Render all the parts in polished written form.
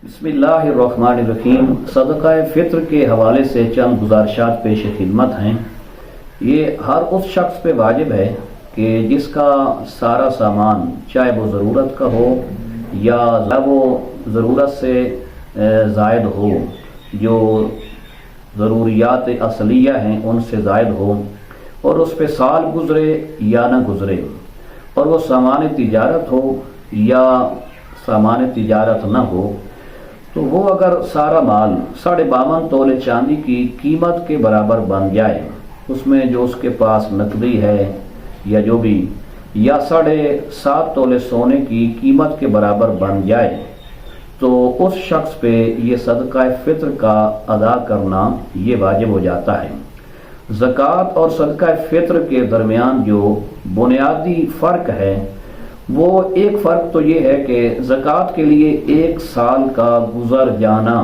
बिस्मिल्लाहिर्रहमानिर्रहीम। सदक़ा फ़ित्र के हवाले से चंद गुज़ारिशात पेश खिदमत हैं। ये हर उस शख्स पे वाजिब है कि जिसका सारा सामान चाहे वो ज़रूरत का हो या वो ज़रूरत से ज़ायद हो, जो ज़रूरियात असलिया हैं उनसे ज़ायद हो, और उस पे साल गुज़रे या न गुज़रे, और वो सामान तिजारत हो या सामान तिजारत न हो, तो वो अगर सारा माल 52 तोले चांदी की कीमत के बराबर बन जाए, उसमें जो उसके पास नकदी है या जो भी, या 7.5 तोले सोने की कीमत के बराबर बन जाए, तो उस शख्स पे ये सदका फ़ित्र का अदा करना ये वाजिब हो जाता है। ज़कात और सदका फ़ित्र के दरमियान जो बुनियादी फ़र्क है, वो एक फ़र्क तो ये है कि ज़कात के लिए 1 साल का गुज़र जाना,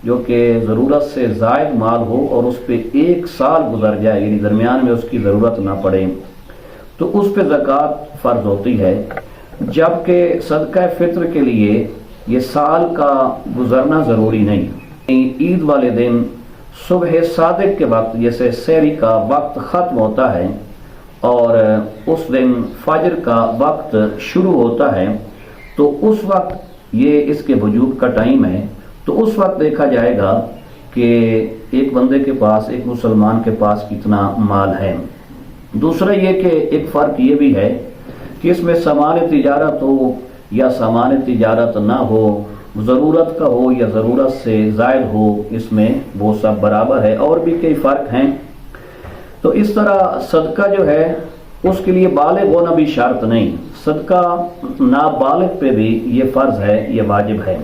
जो कि ज़रूरत से ज़ायद माल हो और उस पर 1 साल गुज़र जाए, यानी दरमियान में उसकी ज़रूरत ना पड़े, तो उस पर ज़कात फ़र्ज़ होती है। जबकि सदका फ़ित्र के लिए ये साल का गुज़रना ज़रूरी नहीं। ईद वाले दिन सुबह सादिक के वक्त, जैसे सहरी का वक्त ख़त्म होता है और उस दिन फजर का वक्त शुरू होता है, तो उस वक्त ये इसके वजूद का टाइम है। तो उस वक्त देखा जाएगा कि एक बंदे के पास, एक मुसलमान के पास कितना माल है। दूसरा ये कि एक फ़र्क ये भी है कि इसमें सामान तिजारत हो या सामान तिजारत ना हो, ज़रूरत का हो या ज़रूरत से ज़ायद हो, इसमें वो सब बराबर है। और भी कई फ़र्क हैं। तो इस तरह सदका जो है उसके लिए बालिग होना भी शर्त नहीं, सदका नाबालिग पे भी ये फ़र्ज़ है, ये वाजिब है।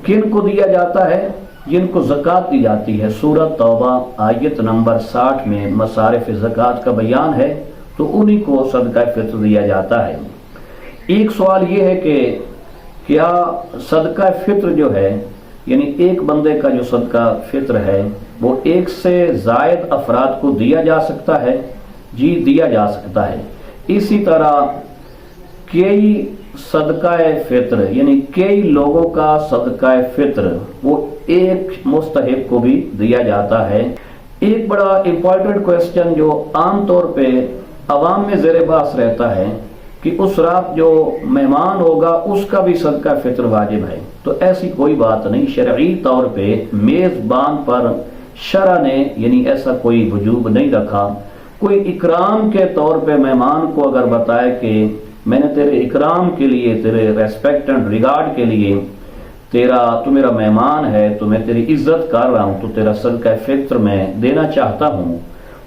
किन को दिया जाता है? जिनको ज़कात दी जाती है। सूरत तौबा आयत नंबर 60 में मसारिफ़ ज़कात का बयान है, तो उन्हीं को सदका फ़ित्र दिया जाता है। एक सवाल ये है कि क्या सदका फ़ित्र जो है, यानी एक बंदे का जो सदका फ़ित्र है, वो 1 से ज़ायद अफराद को दिया जा सकता है? जी, दिया जा सकता है। इसी तरह कई सदका फ़ित्र, यानी कई लोगों का सदका फ़ित्र वो एक मुस्तहिक को भी दिया जाता है। एक बड़ा इम्पॉर्टेंट क्वेश्चन जो आम तौर पे अवाम में ज़ेर बहस रहता है कि उस रात जो मेहमान होगा उसका भी सदका फ़ित्र वाजिब है। तो ऐसी कोई बात नहीं। शरई तौर पे मेज़बान पर शरअ ने यानी ऐसा कोई वजूब नहीं रखा। कोई इकराम के तौर पे मेहमान को अगर बताए कि मैंने तेरे इकराम के लिए, तेरे रेस्पेक्ट एंड रिगार्ड के लिए, तू मेरा मेहमान है, तो मैं तेरी इज्जत कर रहा हूँ, तो तेरा सदका फ़ित्र मैं देना चाहता हूँ,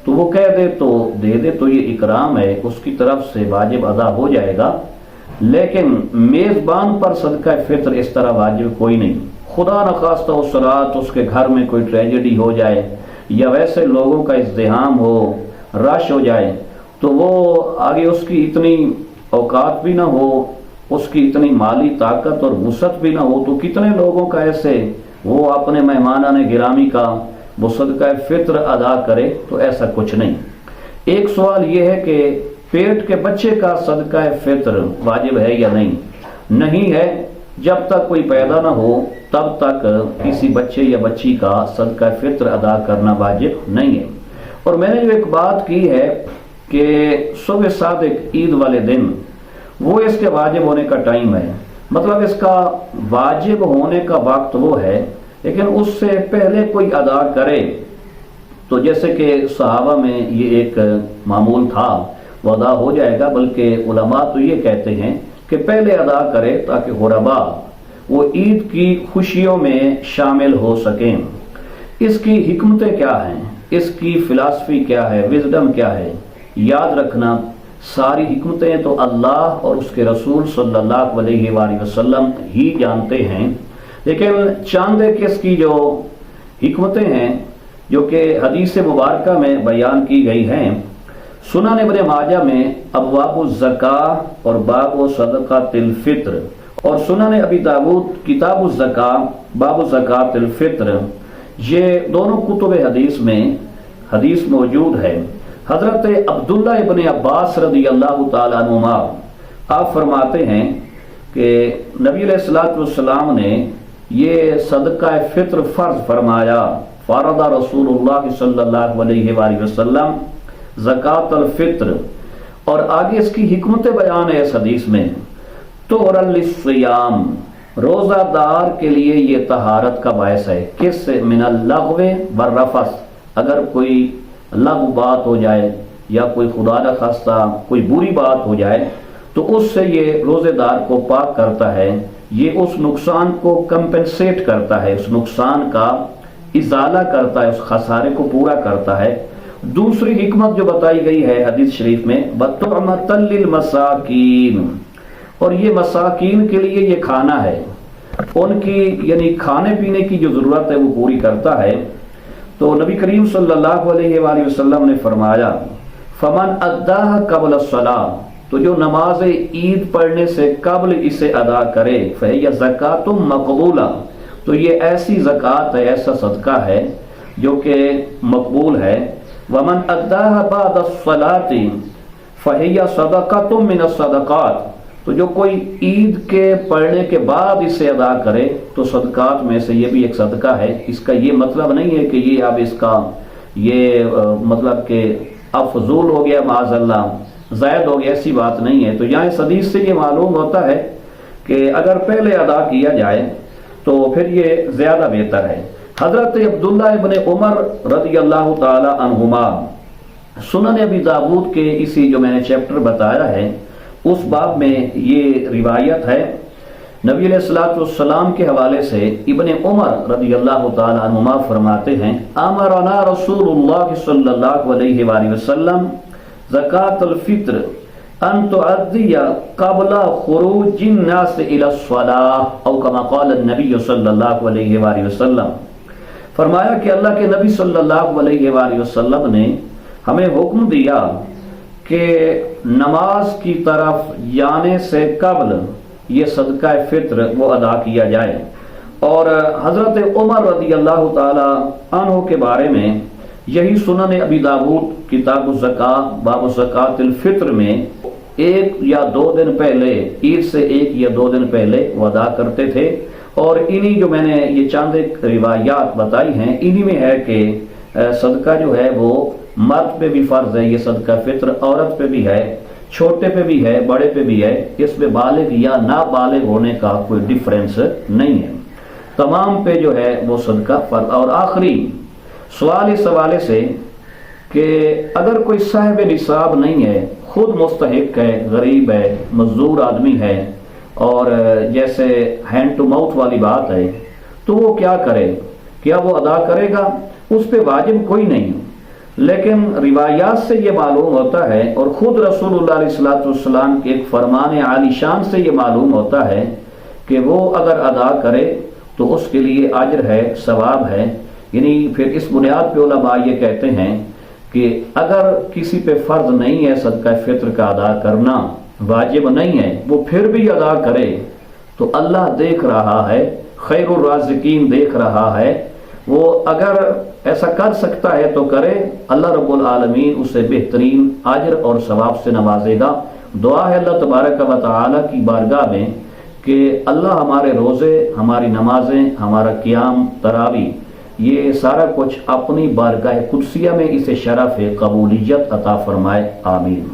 तो वो कह दे तो दे दे, तो ये इकराम है, उसकी तरफ से वाजिब अदा हो जाएगा। लेकिन मेज़बान पर सदका फ़ित्र इस तरह वाजिब कोई नहीं। खुदा न खास्ता उस रात उसके घर में कोई ट्रेजेडी हो जाए या वैसे लोगों का इज़्दिहाम हो, रश हो जाए, तो वो आगे उसकी इतनी औकात भी ना हो, उसकी इतनी माली ताकत और वुसअत भी ना हो, तो कितने लोगों का ऐसे वो अपने मेहमानाने गिरामी का वो सदका फ़ित्र अदा करे? तो ऐसा कुछ नहीं। एक सवाल ये है कि पेट के बच्चे का सदका फ़ित्र वाजिब है या नहीं? नहीं है। जब तक कोई पैदा ना हो तब तक किसी बच्चे या बच्ची का सदका फ़ित्र अदा करना वाजिब नहीं है। और मैंने जो एक बात की है कि सुबह सादिक ईद वाले दिन वो इसके वाजिब होने का टाइम है, मतलब इसका वाजिब होने का वक्त वो है, लेकिन उससे पहले कोई अदा करे तो जैसे कि सहाबा में ये एक मामूल था, वो अदा हो जाएगा। बल्कि उलमा तो ये कहते हैं कि पहले अदा करे ताकि गुरबा वो ईद की खुशियों में शामिल हो सकें। इसकी हिकमतें क्या हैं, इसकी फ़िलासफ़ी क्या है, विज़डम क्या है? याद रखना, सारी हिकमतें तो अल्लाह और उसके रसूल सल्लल्लाहु अलैहि वसल्लम ही जानते हैं, लेकिन चंद एक इसकी जो हिकमतें हैं जो कि हदीस मुबारक में बयान की गई हैं। सुनन इब्न माजा में अबवाबुज़ ज़कात और बाबु सदक़ातिल फ़ित्र, और सुनन अबी दाऊद किताबुज़ ज़कात बाबु ज़कातिल फ़ित्र, ये दोनों कुतुब हदीस में हदीस मौजूद है। हज़रत अब्दुल्ला इब्न अब्बास रज़ियल्लाहु ताला अन्हुमा आप फरमाते हैं कि नबी अलैहिस्सलातु वस्सलाम ने یہ صدقہ فطر فرض فرمایا، فرض رسول اللہ صلی اللہ علیہ وآلہ وسلم زکوٰۃ الفطر، اور آگے اس کی حکمت بیان ہے اس حدیث میں، طہرا للصیام، روزہ دار کے لیے یہ طہارت کا باعث ہے، کس سے؟ من اللغو والرفث، اگر کوئی لغو بات ہو جائے یا کوئی خدا نخواستہ کوئی بری بات ہو جائے تو اس سے یہ روزے دار کو پاک کرتا ہے، یہ اس نقصان کو کمپنسیٹ کرتا ہے، اس نقصان کا ازالہ کرتا ہے، اس خسارے کو پورا کرتا ہے۔ دوسری حکمت جو بتائی گئی ہے حدیث شریف میں، بطعمۃ للمساکین، اور یہ مساکین کے لیے یہ کھانا ہے، ان کی یعنی کھانے پینے کی جو ضرورت ہے وہ پوری کرتا ہے۔ تو نبی کریم صلی اللہ علیہ وآلہ وسلم نے فرمایا فمن اداها قبل الصلاۃ، تو جو نماز عید پڑھنے سے قبل اسے ادا کرے، فہی زکوۃ مقبولہ، تو یہ ایسی زکوٰۃ ہے، ایسا صدقہ ہے جو کہ مقبول ہے۔ ومن اداها بعد الصلاۃ فہی صدقۃ من الصدقات، تو جو کوئی عید کے پڑھنے کے بعد اسے ادا کرے تو صدقات میں سے یہ بھی ایک صدقہ ہے۔ اس کا یہ مطلب نہیں ہے کہ یہ اب اس کا یہ مطلب کہ اب فضول ہو گیا، معاذ اللہ زائد ہو گیا، ایسی بات نہیں ہے۔ تو یہاں اس حدیث سے یہ معلوم ہوتا ہے کہ اگر پہلے ادا کیا جائے تو پھر یہ زیادہ بہتر ہے۔ حضرت عبداللہ ابن عمر رضی اللہ تعالی عنہما، سنن ابی داؤد کے اسی جو میں نے چیپٹر بتایا ہے اس باب میں یہ روایت ہے، نبی علیہ الصلوۃ والسلام کے حوالے سے ابن عمر رضی اللہ تعالی عنہما فرماتے ہیں، امرنا رسول اللہ صلی اللہ علیہ وآلہ وسلم زکوٰۃ الفطر ان تؤدی قبل خروج الناس الى الصلاۃ او کما قال النبی صلی اللہ علیہ وآلہ وسلم، فرمایا کہ اللہ کے نبی صلی اللہ علیہ وآلہ وسلم نے ہمیں حکم دیا کہ نماز کی طرف جانے سے قبل یہ صدقہ فطر وہ ادا کیا جائے۔ اور حضرت عمر رضی اللہ تعالی عنہ کے بارے میں یہی سنن ابی داؤد کتاب الزکاۃ باب زکوٰۃ الفطر میں ایک یا دو دن پہلے، عید سے ایک یا دو دن پہلے وہ ادا کرتے تھے۔ اور انہی جو میں نے یہ چند ایک روایات بتائی ہیں انہی میں ہے کہ صدقہ جو ہے وہ مرد پہ بھی فرض ہے، یہ صدقہ فطر عورت پہ بھی ہے، چھوٹے پہ بھی ہے، بڑے پہ بھی ہے، اس میں بالغ یا نابالغ ہونے کا کوئی ڈیفرنس نہیں ہے، تمام پہ جو ہے وہ صدقہ فرض۔ اور آخری سوال اس حوالے سے کہ اگر کوئی صاحب نصاب نہیں ہے، خود مستحق ہے، غریب ہے، مزدور آدمی ہے، اور جیسے ہینڈ ٹو ماؤتھ والی بات ہے، تو وہ کیا کرے؟ کیا وہ ادا کرے گا؟ اس پہ واجب کوئی نہیں، لیکن روایات سے یہ معلوم ہوتا ہے اور خود رسول اللہ علیہ الصلوۃ والسلام کے ایک فرمان عالی شان سے یہ معلوم ہوتا ہے کہ وہ اگر ادا کرے تو اس کے لیے اجر ہے، ثواب ہے۔ یعنی پھر اس بنیاد پہ علماء یہ کہتے ہیں کہ اگر کسی پہ فرض نہیں ہے صدقہ فطر کا ادا کرنا، واجب نہیں ہے، وہ پھر بھی ادا کرے تو اللہ دیکھ رہا ہے، خیر الرازقین دیکھ رہا ہے، وہ اگر ایسا کر سکتا ہے تو کرے، اللہ رب العالمین اسے بہترین اجر اور ثواب سے نوازے گا۔ دعا ہے اللہ تبارک و تعالی کی بارگاہ میں کہ اللہ ہمارے روزے، ہماری نمازیں، ہمارا قیام تراویح، یہ سارا کچھ اپنی بارگاہ قدسیہ میں اسے شرف قبولیت عطا فرمائے، آمین۔